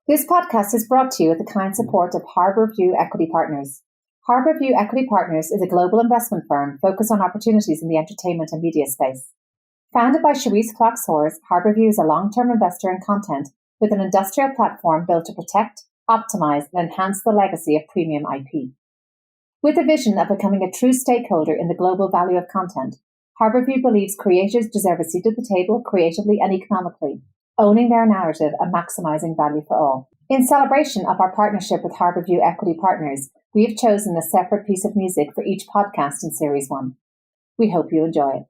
This podcast is brought to you with the kind support of Harbour View Equity Partners. Harbour View Equity Partners is a global investment firm focused on opportunities in the entertainment and media space. Founded by Sharice Clark-Soares, Harbour View is a long-term investor in content with an industrial platform built to protect, optimize, and enhance the legacy of premium IP. With a vision of becoming a true stakeholder in the global value of content, Harbour View believes creators deserve a seat at the table creatively and economically, owning their narrative and maximizing value for all. In celebration of our partnership with Harbour View Equity Partners, we have chosen a separate piece of music for each podcast in Series 1. We hope you enjoy it.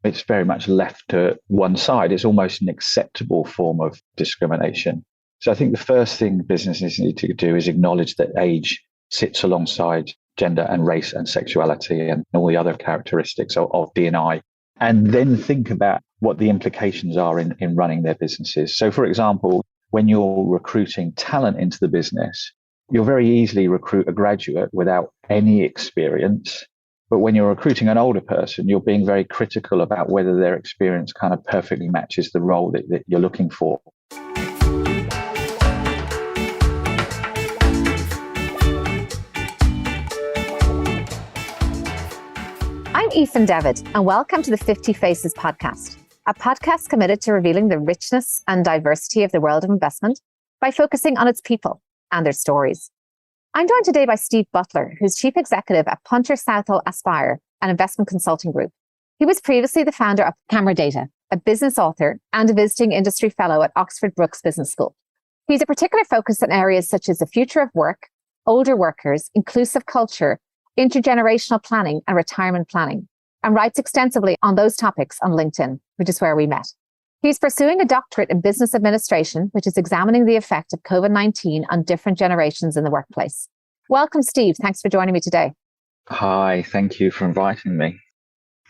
It's very much left to one side. It's almost an acceptable form of discrimination. So I think the first thing businesses need to do is acknowledge that age sits alongside gender and race and sexuality and all the other characteristics of D&I, and then think about what the implications are in running their businesses. So, for example, when you're recruiting talent into the business, you'll very easily recruit a graduate without any experience. But when you're recruiting an older person, you're being very critical about whether their experience kind of perfectly matches the role that you're looking for. I'm Aoife David, and welcome to the 50 Faces podcast, a podcast committed to revealing the richness and diversity of the world of investment by focusing on its people and their stories. I'm joined today by Steve Butler, who's Chief Executive at Punter Southall Aspire, an investment consulting group. He was previously the founder of Camradata, a business author and a visiting industry fellow at Oxford Brookes Business School. He's a particular focus on areas such as the future of work, older workers, inclusive culture, intergenerational planning and retirement planning, and writes extensively on those topics on LinkedIn, which is where we met. He's pursuing a doctorate in business administration, which is examining the effect of COVID-19 on different generations in the workplace. Welcome, Steve. Thanks for joining me today. Hi, thank you for inviting me.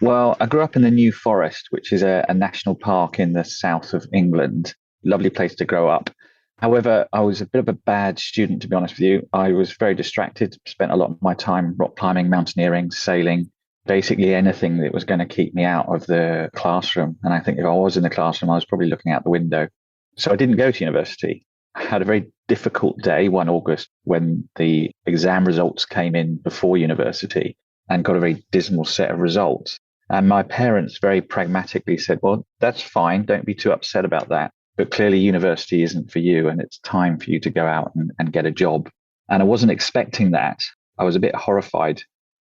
Well, I grew up in the New Forest, which is a national park in the south of England. Lovely place to grow up. However, I was a bit of a bad student, to be honest with you. I was very distracted, spent a lot of my time rock climbing, mountaineering, sailing, basically anything that was going to keep me out of the classroom. And I think if I was in the classroom, I was probably looking out the window. So I didn't go to university. I had a very difficult day, 1 August, when the exam results came in before university and got a very dismal set of results. And my parents very pragmatically said, well, that's fine. Don't be too upset about that. But clearly university isn't for you and it's time for you to go out and get a job. And I wasn't expecting that. I was a bit horrified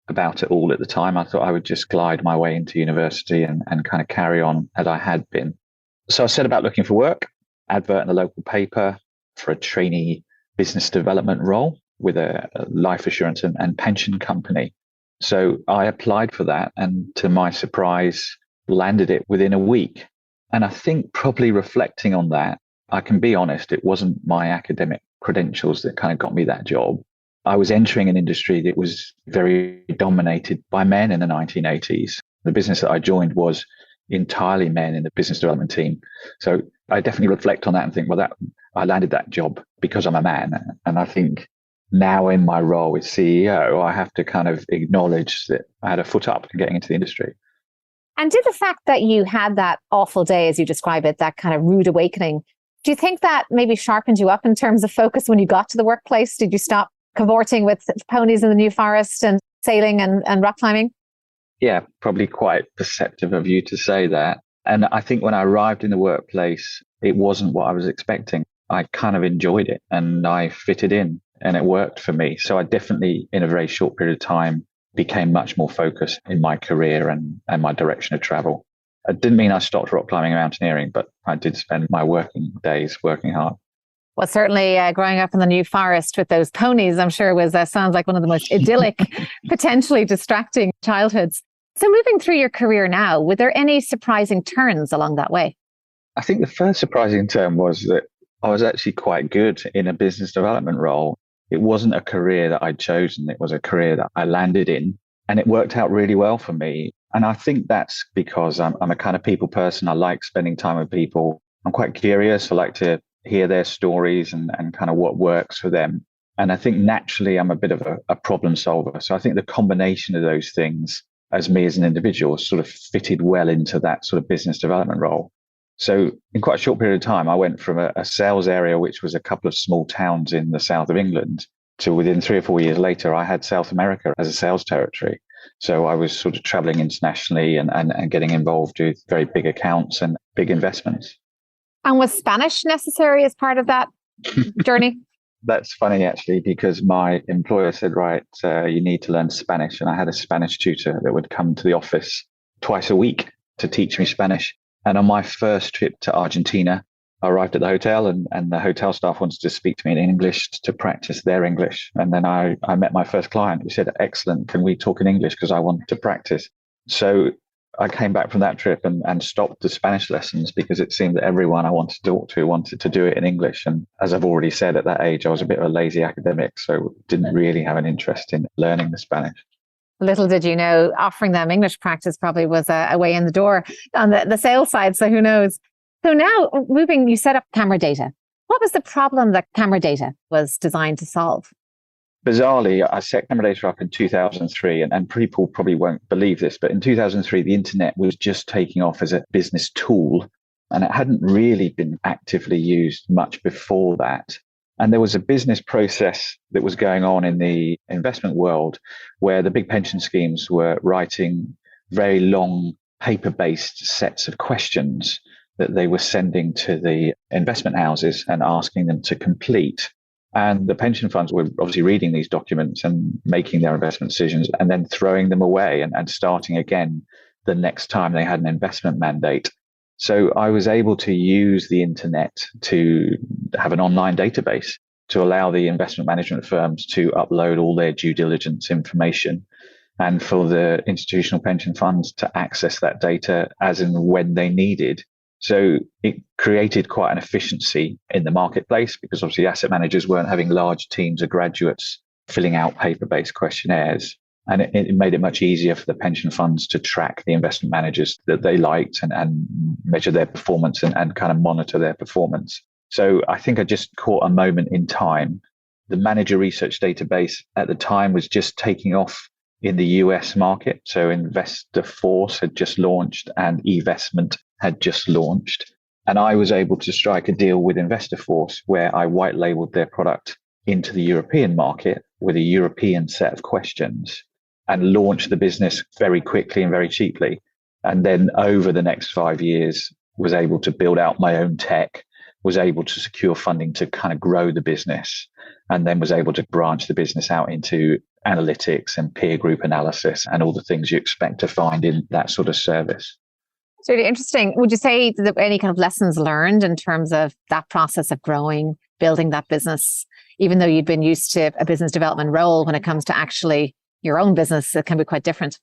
about it all at the time. I thought I would just glide my way into university and kind of carry on as I had been. So I set about looking for work, advert in the local paper for a trainee business development role with a life assurance and pension company. So I applied for that and to my surprise, landed it within a week. And I think probably reflecting on that, I can be honest, it wasn't my academic credentials that kind of got me that job. I was entering an industry that was very dominated by men in the 1980s. The business that I joined was entirely men in the business development team. So I definitely reflect on that and think, well, I landed that job because I'm a man. And I think now in my role as CEO, I have to kind of acknowledge that I had a foot up to getting into the industry. And did the fact that you had that awful day, as you describe it, that kind of rude awakening, do you think that maybe sharpened you up in terms of focus when you got to the workplace? Did you stop cavorting with ponies in the New Forest and sailing and rock climbing? Yeah, probably quite perceptive of you to say that. And I think when I arrived in the workplace, it wasn't what I was expecting. I kind of enjoyed it and I fitted in and it worked for me. So I definitely, in a very short period of time, became much more focused in my career and my direction of travel. It didn't mean I stopped rock climbing and mountaineering, but I did spend my working days working hard. Well, certainly growing up in the New Forest with those ponies, I'm sure sounds like one of the most idyllic, potentially distracting childhoods. So moving through your career now, were there any surprising turns along that way? I think the first surprising turn was that I was actually quite good in a business development role. It wasn't a career that I'd chosen. It was a career that I landed in and it worked out really well for me. And I think that's because I'm a kind of people person. I like spending time with people. I'm quite curious. I like to hear their stories and kind of what works for them. And I think naturally I'm a bit of a problem solver. So I think the combination of those things as me as an individual sort of fitted well into that sort of business development role. So in quite a short period of time, I went from a sales area, which was a couple of small towns in the south of England, to within 3 or 4 years later, I had South America as a sales territory. So I was sort of traveling internationally and getting involved with very big accounts and big investments. And was Spanish necessary as part of that journey? That's funny, actually, because my employer said, right, you need to learn Spanish. And I had a Spanish tutor that would come to the office twice a week to teach me Spanish. And on my first trip to Argentina, I arrived at the hotel and the hotel staff wanted to speak to me in English to practice their English. And then I met my first client who said, excellent, can we talk in English? Because I want to practice. So I came back from that trip and stopped the Spanish lessons because it seemed that everyone I wanted to talk to wanted to do it in English. And as I've already said, at that age, I was a bit of a lazy academic, so didn't really have an interest in learning the Spanish. Little did you know, offering them English practice probably was a way in the door on the sales side. So who knows? So now moving, you set up Camradata. What was the problem that Camradata was designed to solve? Bizarrely, I set Camradata up in 2003, and people probably won't believe this, but in 2003, the internet was just taking off as a business tool, and it hadn't really been actively used much before that. And there was a business process that was going on in the investment world where the big pension schemes were writing very long paper-based sets of questions that they were sending to the investment houses and asking them to complete. And the pension funds were obviously reading these documents and making their investment decisions and then throwing them away and starting again the next time they had an investment mandate. So I was able to use the internet to have an online database to allow the investment management firms to upload all their due diligence information and for the institutional pension funds to access that data as and when they needed. So it created quite an efficiency in the marketplace because obviously asset managers weren't having large teams of graduates filling out paper-based questionnaires. And it made it much easier for the pension funds to track the investment managers that they liked and measure their performance and kind of monitor their performance. So I think I just caught a moment in time. The manager research database at the time was just taking off in the US market. So Investor Force had just launched and eVestment had just launched. And I was able to strike a deal with Investor Force where I white labeled their product into the European market with a European set of questions and launched the business very quickly and very cheaply. And then over the next 5 years, was able to build out my own tech, was able to secure funding to kind of grow the business, and then was able to branch the business out into analytics and peer group analysis and all the things you expect to find in that sort of service. It's really interesting. Would you say that any kind of lessons learned in terms of that process of growing, building that business, even though you'd been used to a business development role, when it comes to actually your own business, it can be quite different?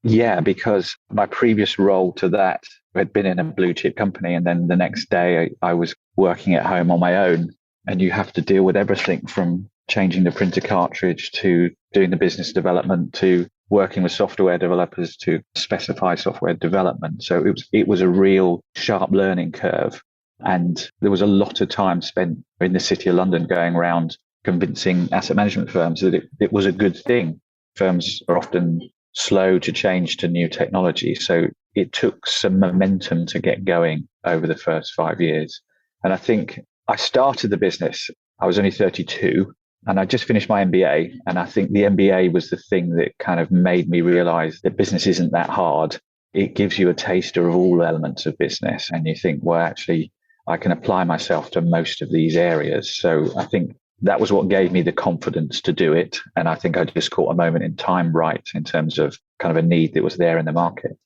Yeah, because my previous role to that had been in a blue chip company. And then the next day I was working at home on my own. And you have to deal with everything from changing the printer cartridge to doing the business development to working with software developers to specify software development. So it was a real sharp learning curve. And there was a lot of time spent in the city of London going around convincing asset management firms that it was a good thing. Firms are often slow to change to new technology. So it took some momentum to get going over the first 5 years. And I think I started the business, I was only 32 and I just finished my MBA. And I think the MBA was the thing that kind of made me realize that business isn't that hard. It gives you a taster of all elements of business. And you think, well, actually, I can apply myself to most of these areas. So I think that was what gave me the confidence to do it. And I think I just caught a moment in time right in terms of kind of a need that was there in the market.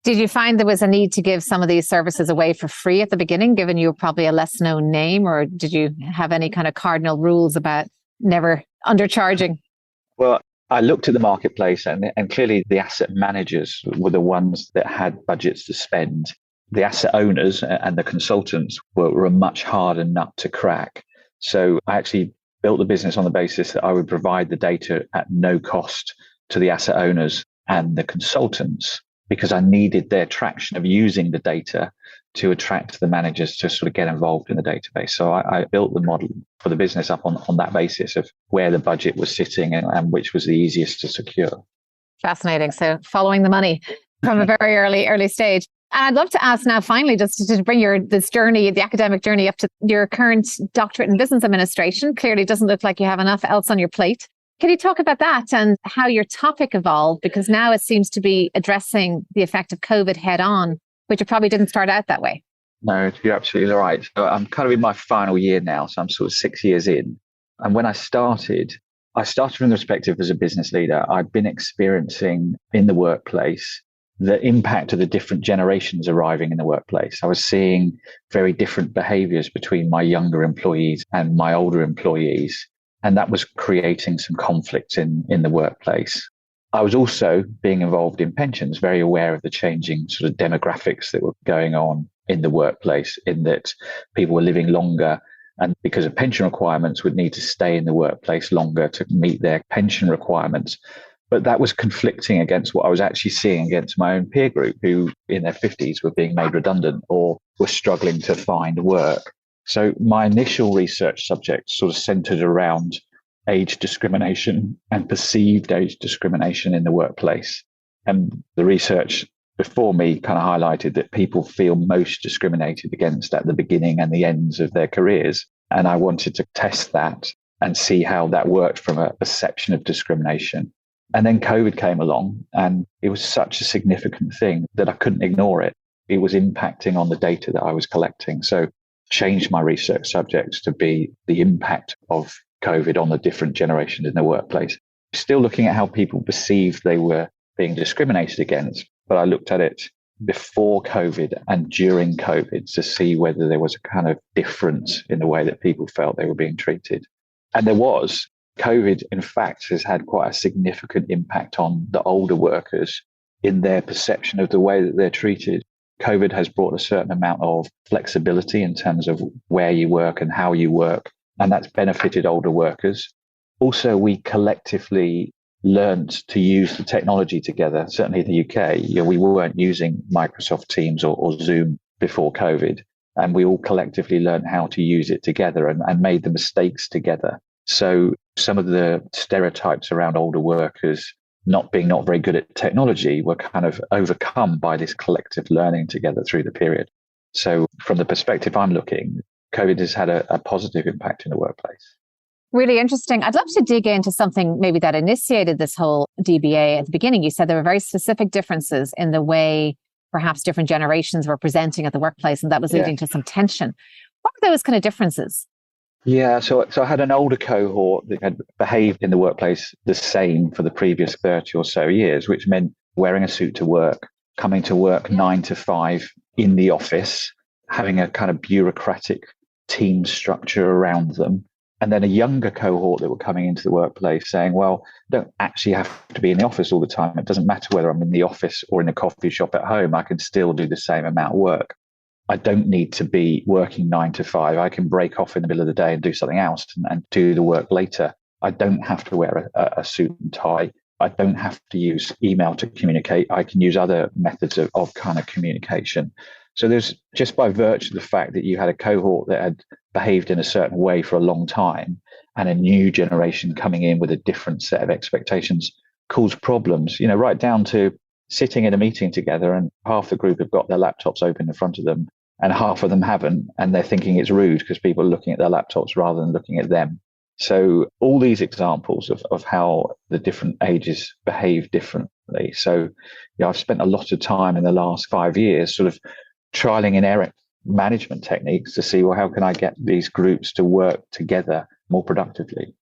Did you find there was a need to give some of these services away for free at the beginning, given you were probably a less known name, or did you have any kind of cardinal rules about never undercharging? Well, I looked at the marketplace and clearly the asset managers were the ones that had budgets to spend. The asset owners and the consultants were a much harder nut to crack. So I actually built the business on the basis that I would provide the data at no cost to the asset owners and the consultants, because I needed their traction of using the data to attract the managers to sort of get involved in the database. So I built the model for the business up on that basis of where the budget was sitting and which was the easiest to secure. Fascinating. So following the money from a very early stage. And I'd love to ask now, finally, just to bring this journey, the academic journey, up to your current doctorate in business administration. Clearly doesn't look like you have enough else on your plate. Can you talk about that and how your topic evolved? Because now it seems to be addressing the effect of COVID head on, which it probably didn't start out that way. No, you're absolutely right. So I'm kind of in my final year now. So I'm sort of 6 years in. And when I started from the perspective as a business leader. I've been experiencing in the workplace the impact of the different generations arriving in the workplace. I was seeing very different behaviors between my younger employees and my older employees. And that was creating some conflicts in the workplace. I was also being involved in pensions, very aware of the changing sort of demographics that were going on in the workplace, in that people were living longer and because of pension requirements would need to stay in the workplace longer to meet their pension requirements. But that was conflicting against what I was actually seeing against my own peer group, who in their 50s were being made redundant or were struggling to find work. So my initial research subject sort of centered around age discrimination and perceived age discrimination in the workplace. And the research before me kind of highlighted that people feel most discriminated against at the beginning and the ends of their careers. And I wanted to test that and see how that worked from a perception of discrimination. And then COVID came along, and it was such a significant thing that I couldn't ignore it. It was impacting on the data that I was collecting. So changed my research subjects to be the impact of COVID on the different generations in the workplace. Still looking at how people perceived they were being discriminated against, but I looked at it before COVID and during COVID to see whether there was a kind of difference in the way that people felt they were being treated. And there was. COVID, in fact, has had quite a significant impact on the older workers in their perception of the way that they're treated. COVID has brought a certain amount of flexibility in terms of where you work and how you work, and that's benefited older workers. Also, we collectively learned to use the technology together. Certainly in the UK, we weren't using Microsoft Teams or Zoom before COVID, and we all collectively learned how to use it together and made the mistakes together. So some of the stereotypes around older workers not very good at technology were kind of overcome by this collective learning together through the period. So from the perspective I'm looking, COVID has had a positive impact in the workplace. Really interesting. I'd love to dig into something maybe that initiated this whole DBA at the beginning. You said there were very specific differences in the way perhaps different generations were presenting at the workplace, and that was leading to some tension. What were those kind of differences? Yeah, so I had an older cohort that had behaved in the workplace the same for the previous 30 or so years, which meant wearing a suit to work, coming to work 9 to 5 in the office, having a kind of bureaucratic team structure around them. And then a younger cohort that were coming into the workplace saying, well, I don't actually have to be in the office all the time. It doesn't matter whether I'm in the office or in a coffee shop at home. I can still do the same amount of work. I don't need to be working 9 to 5. I can break off in the middle of the day and do something else and do the work later. I don't have to wear a suit and tie. I don't have to use email to communicate. I can use other methods of kind of communication. So there's just by virtue of the fact that you had a cohort that had behaved in a certain way for a long time and a new generation coming in with a different set of expectations caused problems, right down to sitting in a meeting together and half the group have got their laptops open in front of them and half of them haven't, and they're thinking it's rude because people are looking at their laptops rather than looking at them. So all these examples of how the different ages behave differently. So I've spent a lot of time in the last 5 years sort of trialing and error management techniques to see, well, how can I get these groups to work together more productively?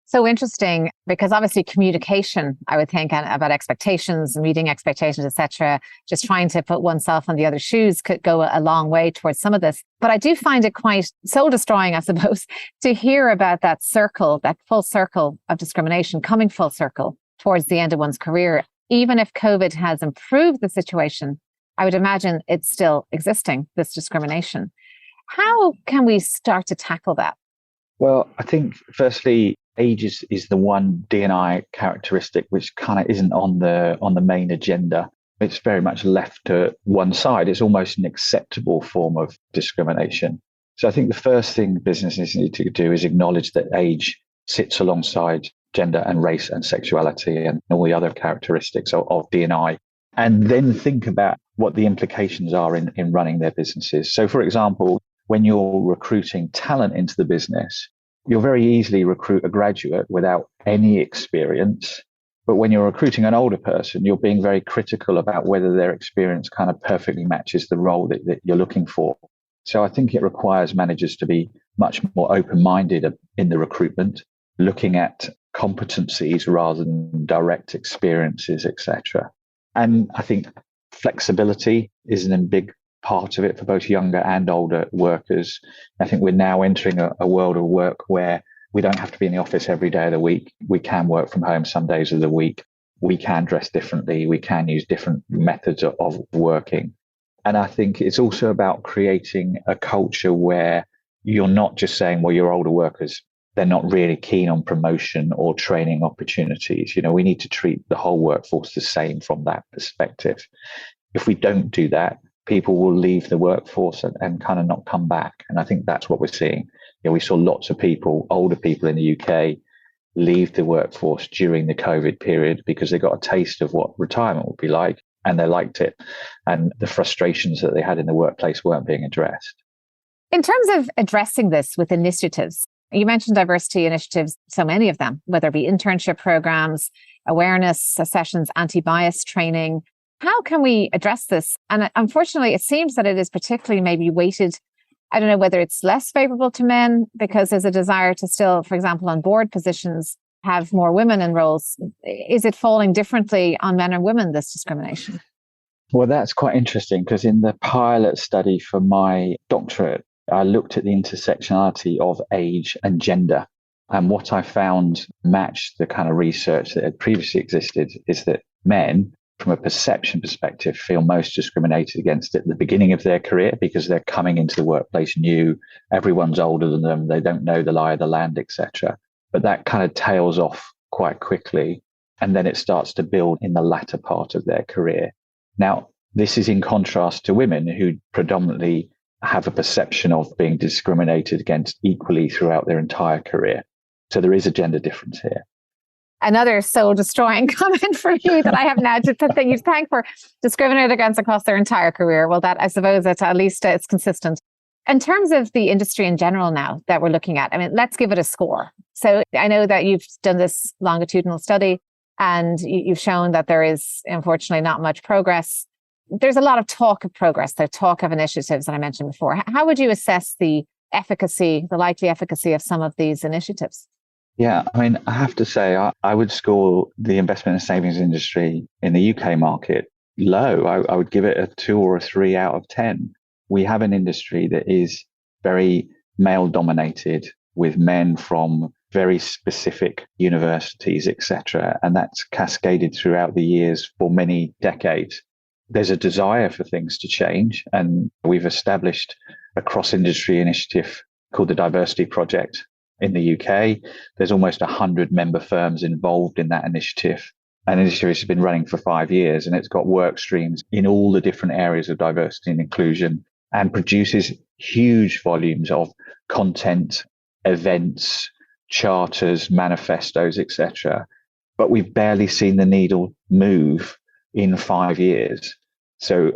So interesting, because obviously communication, I would think, about expectations, meeting expectations, etc., just trying to put oneself on the other shoes could go a long way towards some of this. But I do find it quite soul destroying, I suppose, to hear about that circle, that full circle of discrimination coming full circle towards the end of one's career. Even if COVID has improved the situation, I would imagine it's still existing, this discrimination. How can we start to tackle that? Well, I think firstly, age is the one D&I characteristic which kind of isn't on the main agenda. It's very much left to one side. It's almost an acceptable form of discrimination. So I think the first thing businesses need to do is acknowledge that age sits alongside gender and race and sexuality and all the other characteristics of D&I. And then think about what the implications are in running their businesses. So, for example, when you're recruiting talent into the business, you'll very easily recruit a graduate without any experience. But when you're recruiting an older person, you're being very critical about whether their experience kind of perfectly matches the role that you're looking for. So I think it requires managers to be much more open-minded in the recruitment, looking at competencies rather than direct experiences, etc. And I think flexibility is a big part of it for both younger and older workers. I think we're now entering a world of work where we don't have to be in the office every day of the week. We can work from home some days of the week. We can dress differently. We can use different methods of working. And I think it's also about creating a culture where you're not just saying, well, your older workers, they're not really keen on promotion or training opportunities. We need to treat the whole workforce the same from that perspective. If we don't do that, people will leave the workforce and kind of not come back. And I think that's what we're seeing. We saw lots of people, older people in the UK, leave the workforce during the COVID period because they got a taste of what retirement would be like and they liked it. And the frustrations that they had in the workplace weren't being addressed. In terms of addressing this with initiatives, you mentioned diversity initiatives, so many of them, whether it be internship programs, awareness sessions, anti-bias training. How can we address this? And unfortunately, it seems that it is particularly maybe weighted. I don't know whether it's less favorable to men because there's a desire to still, for example, on board positions, have more women in roles. Is it falling differently on men and women, this discrimination? Well, that's quite interesting because in the pilot study for my doctorate, I looked at the intersectionality of age and gender. And what I found matched the kind of research that had previously existed is that men, from a perception perspective, feel most discriminated against at the beginning of their career because they're coming into the workplace new, everyone's older than them, they don't know the lie of the land, etc. But that kind of tails off quite quickly, and then it starts to build in the latter part of their career. Now, this is in contrast to women who predominantly have a perception of being discriminated against equally throughout their entire career. So there is a gender difference here. Another soul-destroying comment for me that I have now to thank for discriminated against across their entire career. Well, that I suppose that at least it's consistent. In terms of the industry in general now that we're looking at, I mean, let's give it a score. So I know that you've done this longitudinal study and you've shown that there is, unfortunately, not much progress. There's a lot of talk of progress. There's talk of initiatives that I mentioned before. How would you assess the efficacy, the likely efficacy of some of these initiatives? Yeah, I mean, I have to say, I would score the investment and savings industry in the UK market low. I would give it a 2 or a 3 out of 10. We have an industry that is very male dominated with men from very specific universities, etc. And that's cascaded throughout the years for many decades. There's a desire for things to change. And we've established a cross-industry initiative called the Diversity Project in the UK. There's almost 100 member firms involved in that initiative. An initiative has been running for 5 years, and it's got work streams in all the different areas of diversity and inclusion and produces huge volumes of content, events, charters, manifestos, etc. But we've barely seen the needle move in 5 years. So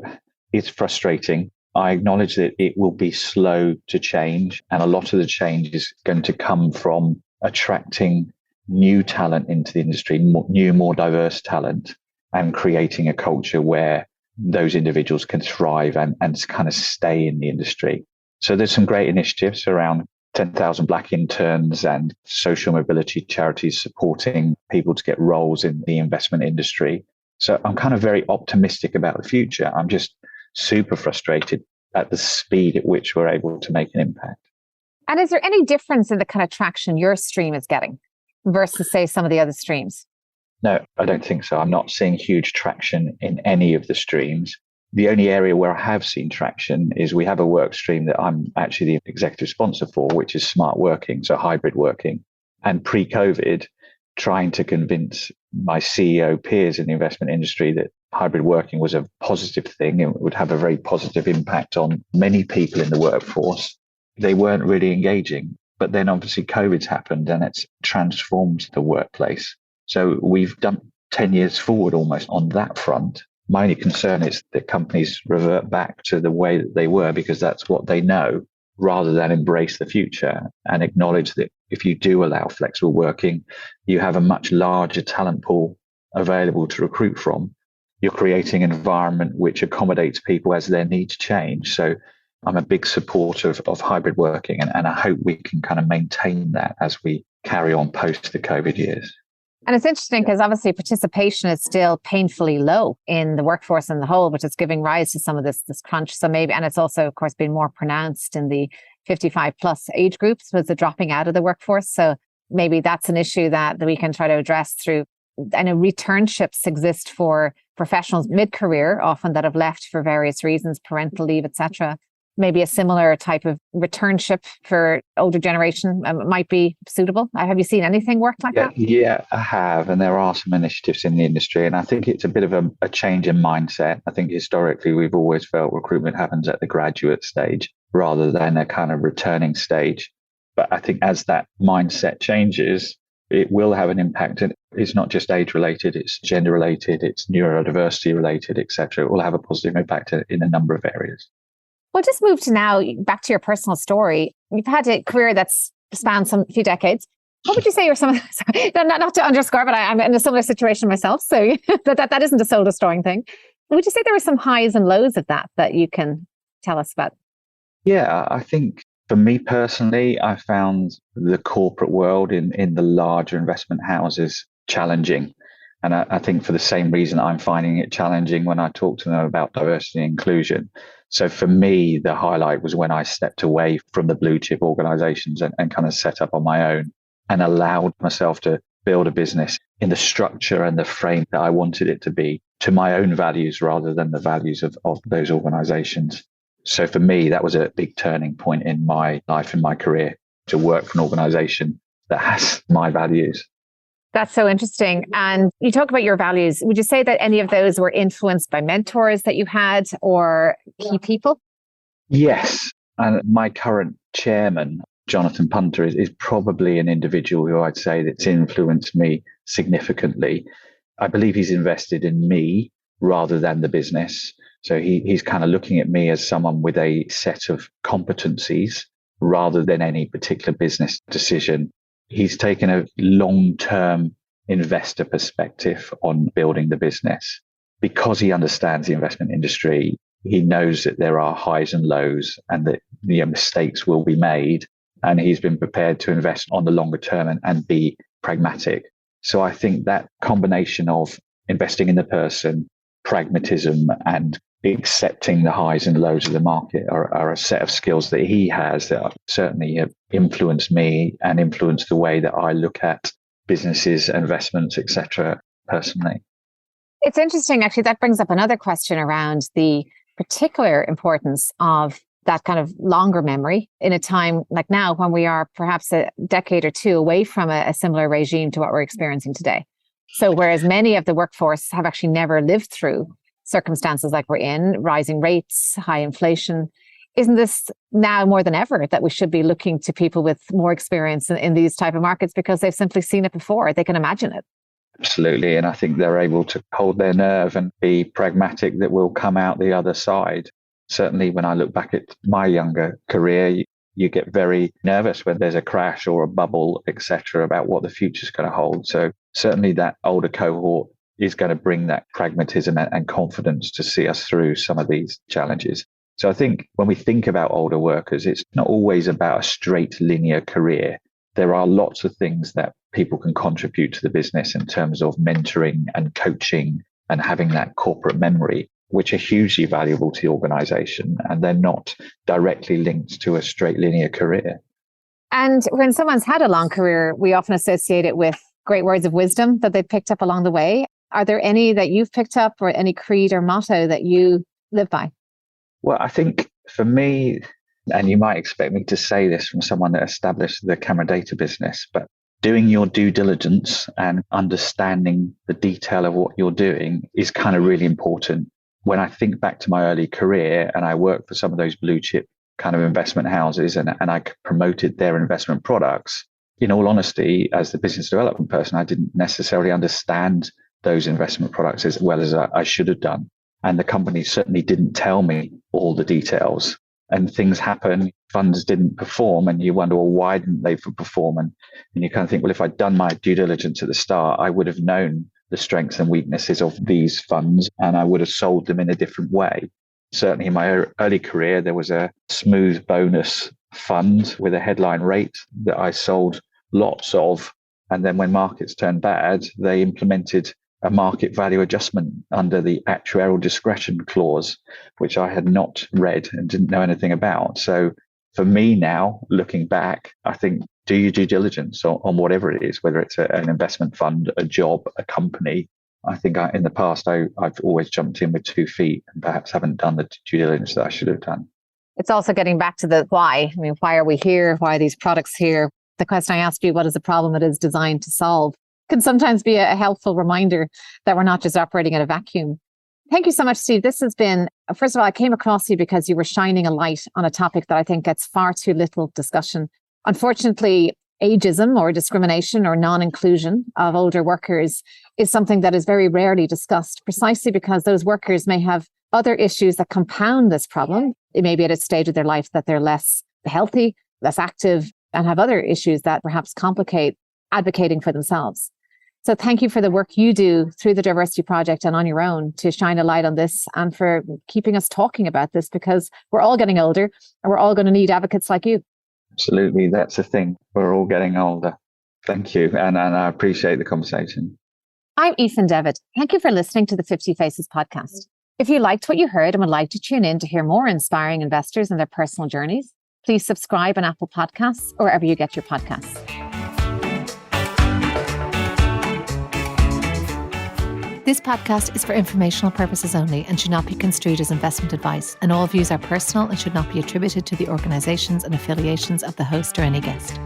it's frustrating. I acknowledge that it will be slow to change, and a lot of the change is going to come from attracting new talent into the industry, new, more diverse talent, and creating a culture where those individuals can thrive and kind of stay in the industry. So there's some great initiatives around 10,000 Black interns and social mobility charities supporting people to get roles in the investment industry. So I'm kind of very optimistic about the future. I'm just super frustrated at the speed at which we're able to make an impact. And is there any difference in the kind of traction your stream is getting versus, say, some of the other streams? No, I don't think so. I'm not seeing huge traction in any of the streams. The only area where I have seen traction is we have a work stream that I'm actually the executive sponsor for, which is smart working, so hybrid working. And pre-COVID, trying to convince my CEO peers in the investment industry that hybrid working was a positive thing and would have a very positive impact on many people in the workforce. They weren't really engaging. But then obviously COVID's happened and it's transformed the workplace. So we've done 10 years forward almost on that front. My only concern is that companies revert back to the way that they were because that's what they know, rather than embrace the future and acknowledge that if you do allow flexible working, you have a much larger talent pool available to recruit from. You're creating an environment which accommodates people as their needs change. So I'm a big supporter of hybrid working, and I hope we can kind of maintain that as we carry on post the COVID years. And it's interesting because obviously participation is still painfully low in the workforce in the whole, which is giving rise to some of this crunch. So maybe, and it's also, of course, been more pronounced in the 55 plus age groups with the dropping out of the workforce. So maybe that's an issue that we can try to address through, I know returnships exist for professionals mid-career, often that have left for various reasons, parental leave, etc. Maybe a similar type of returnship for older generation might be suitable. Have you seen anything work like that? Yeah, I have. And there are some initiatives in the industry. And I think it's a bit of a change in mindset. I think historically, we've always felt recruitment happens at the graduate stage rather than a kind of returning stage. But I think as that mindset changes, it will have an impact. And it's not just age related, it's gender related, it's neurodiversity related, etc. It will have a positive impact in a number of areas. We'll just move to now, back to your personal story. You've had a career that's spanned some few decades. What would you say are some of the, not to underscore, but I'm in a similar situation myself, so that isn't a soul destroying thing. Would you say there were some highs and lows of that you can tell us about? Yeah, I think for me personally, I found the corporate world in the larger investment houses challenging. And I think for the same reason, I'm finding it challenging when I talk to them about diversity and inclusion. So for me, the highlight was when I stepped away from the blue chip organizations and kind of set up on my own and allowed myself to build a business in the structure and the frame that I wanted it to be, to my own values rather than the values of those organizations. So for me, that was a big turning point in my life and my career, to work for an organization that has my values. That's so interesting. And you talk about your values. Would you say that any of those were influenced by mentors that you had or key people? Yes. And my current chairman, Jonathan Punter, is probably an individual who I'd say that's influenced me significantly. I believe he's invested in me rather than the business. So he's kind of looking at me as someone with a set of competencies rather than any particular business decision. He's taken a long-term investor perspective on building the business. Because he understands the investment industry, he knows that there are highs and lows and that mistakes will be made. And he's been prepared to invest on the longer term and be pragmatic. So I think that combination of investing in the person, pragmatism, and accepting the highs and lows of the market are a set of skills that he has that certainly have influenced me and influenced the way that I look at businesses, investments, etc. personally. It's interesting, actually, that brings up another question around the particular importance of that kind of longer memory in a time like now when we are perhaps a decade or two away from a similar regime to what we're experiencing today. So whereas many of the workforce have actually never lived through circumstances like we're in, rising rates, high inflation, isn't this now more than ever that we should be looking to people with more experience in these type of markets because they've simply seen it before, they can imagine it? Absolutely. And I think they're able to hold their nerve and be pragmatic that we'll come out the other side. Certainly when I look back at my younger career, you get very nervous when there's a crash or a bubble, etc., about what the future's going to hold. So certainly that older cohort is going to bring that pragmatism and confidence to see us through some of these challenges. So I think when we think about older workers, it's not always about a straight linear career. There are lots of things that people can contribute to the business in terms of mentoring and coaching and having that corporate memory, which are hugely valuable to the organization. And they're not directly linked to a straight linear career. And when someone's had a long career, we often associate it with great words of wisdom that they've picked up along the way. Are there any that you've picked up or any creed or motto that you live by? Well, I think for me, and you might expect me to say this from someone that established the Camradata business, but doing your due diligence and understanding the detail of what you're doing is kind of really important. When I think back to my early career and I worked for some of those blue chip kind of investment houses and I promoted their investment products, in all honesty, as the business development person, I didn't necessarily understand those investment products as well as I should have done. And the company certainly didn't tell me all the details. And things happen, funds didn't perform, and you wonder, well, why didn't they perform? And you kind of think, well, if I'd done my due diligence at the start, I would have known the strengths and weaknesses of these funds, and I would have sold them in a different way. Certainly in my early career, there was a smooth bonus fund with a headline rate that I sold lots of. And then when markets turned bad, they implemented a market value adjustment under the actuarial discretion clause, which I had not read and didn't know anything about. So for me now, looking back, I think do your due diligence on whatever it is, whether it's an investment fund, a job, a company. I think in the past, I've always jumped in with 2 feet and perhaps haven't done the due diligence that I should have done. It's also getting back to the why. I mean, why are we here? Why are these products here? The question I asked you, what is the problem it is designed to solve, can sometimes be a helpful reminder that we're not just operating in a vacuum. Thank you so much, Steve. This has been, first of all, I came across you because you were shining a light on a topic that I think gets far too little discussion. Unfortunately, ageism or discrimination or non-inclusion of older workers is something that is very rarely discussed, precisely because those workers may have other issues that compound this problem. It may be at a stage of their life that they're less healthy, less active, and have other issues that perhaps complicate advocating for themselves. So thank you for the work you do through the Diversity Project and on your own to shine a light on this and for keeping us talking about this, because we're all getting older and we're all going to need advocates like you. Absolutely. That's the thing. We're all getting older. Thank you. And I appreciate the conversation. I'm Aoife Devitt. Thank you for listening to the 50 Faces podcast. If you liked what you heard and would like to tune in to hear more inspiring investors and their personal journeys, please subscribe on Apple Podcasts or wherever you get your podcasts. This podcast is for informational purposes only and should not be construed as investment advice, and all views are personal and should not be attributed to the organisations and affiliations of the host or any guest.